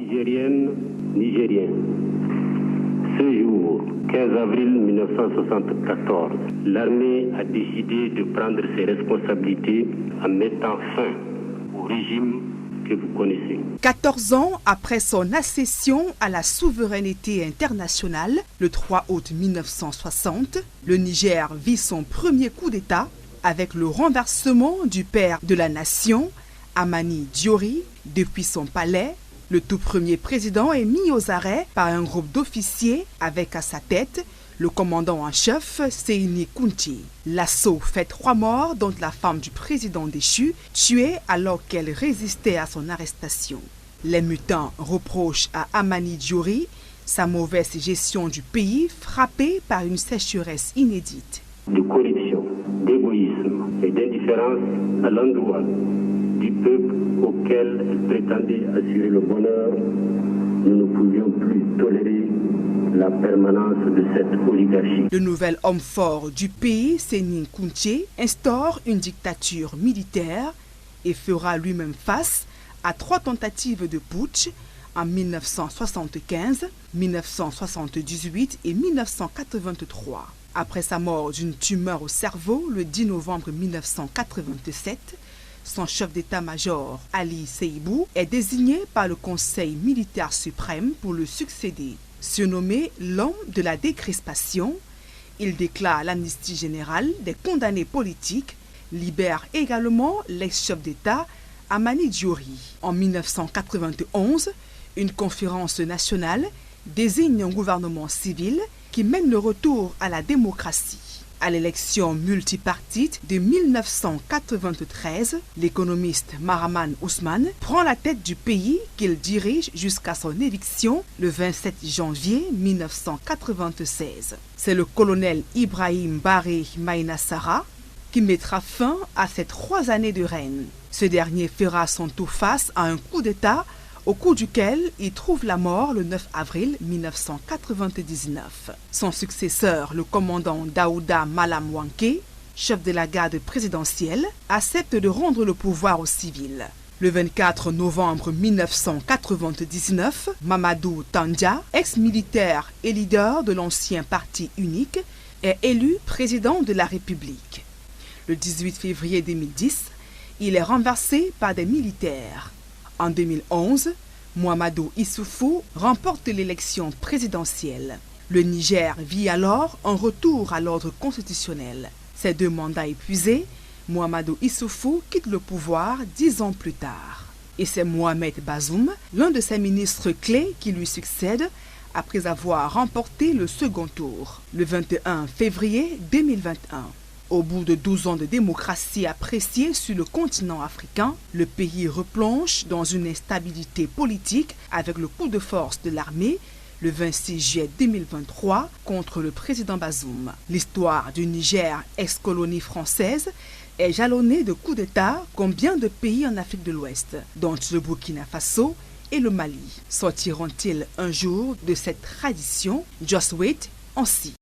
Nigériennes, Nigériens, ce jour, 15 avril 1974, l'armée a décidé de prendre ses responsabilités en mettant fin au régime que vous connaissez. 14 ans après son accession à la souveraineté internationale, le 3 août 1960, le Niger vit son premier coup d'État avec le renversement du père de la nation, Hamani Diori, depuis son palais. Le tout premier président est mis aux arrêts par un groupe d'officiers avec à sa tête le commandant en chef Seyni Kounti. L'assaut fait 3 morts, dont la femme du président déchu, tuée alors qu'elle résistait à son arrestation. Les mutins reprochent à Hamani Diori sa mauvaise gestion du pays frappé par une sécheresse inédite. De corruption, d'égoïsme et d'indifférence à l'endroit du peuple auquel elle prétendait assurer le bonheur, nous ne pouvions plus tolérer la permanence de cette oligarchie. Le nouvel homme fort du pays, Seyni Kounti, instaure une dictature militaire et fera lui-même face à 3 tentatives de putsch en 1975, 1978 et 1983. Après sa mort d'une tumeur au cerveau le 10 novembre 1987, son chef d'état-major, Ali Seibou, est désigné par le Conseil militaire suprême pour le succéder. Surnommé l'homme de la décrispation, il déclare l'amnistie générale des condamnés politiques, libère également l'ex-chef d'État Hamani Diori. En 1991, une conférence nationale désigne un gouvernement civil qui mène le retour à la démocratie. À l'élection multipartite de 1993, l'économiste Mahaman Ousmane prend la tête du pays qu'il dirige jusqu'à son éviction le 27 janvier 1996. C'est le colonel Ibrahim Baré Maïnassara qui mettra fin à ces 3 années de règne. Ce dernier fera son tour face à un coup d'État au cours duquel il trouve la mort le 9 avril 1999. Son successeur, le commandant Daouda Malam Wanké, chef de la garde présidentielle, accepte de rendre le pouvoir aux civils. Le 24 novembre 1999, Mamadou Tandja, ex-militaire et leader de l'ancien parti unique, est élu président de la République. Le 18 février 2010, il est renversé par des militaires. En 2011, Mahamadou Issoufou remporte l'élection présidentielle. Le Niger vit alors un retour à l'ordre constitutionnel. Ses 2 mandats épuisés, Mahamadou Issoufou quitte le pouvoir 10 ans plus tard. Et c'est Mohamed Bazoum, l'un de ses ministres clés, qui lui succède après avoir remporté le second tour, le 21 février 2021. Au bout de 12 ans de démocratie appréciée sur le continent africain, le pays replonge dans une instabilité politique avec le coup de force de l'armée le 26 juillet 2023 contre le président Bazoum. L'histoire du Niger, ex-colonie française, est jalonnée de coups d'État comme bien de pays en Afrique de l'Ouest, dont le Burkina Faso et le Mali. Sortiront-ils un jour de cette tradition? Just wait and see.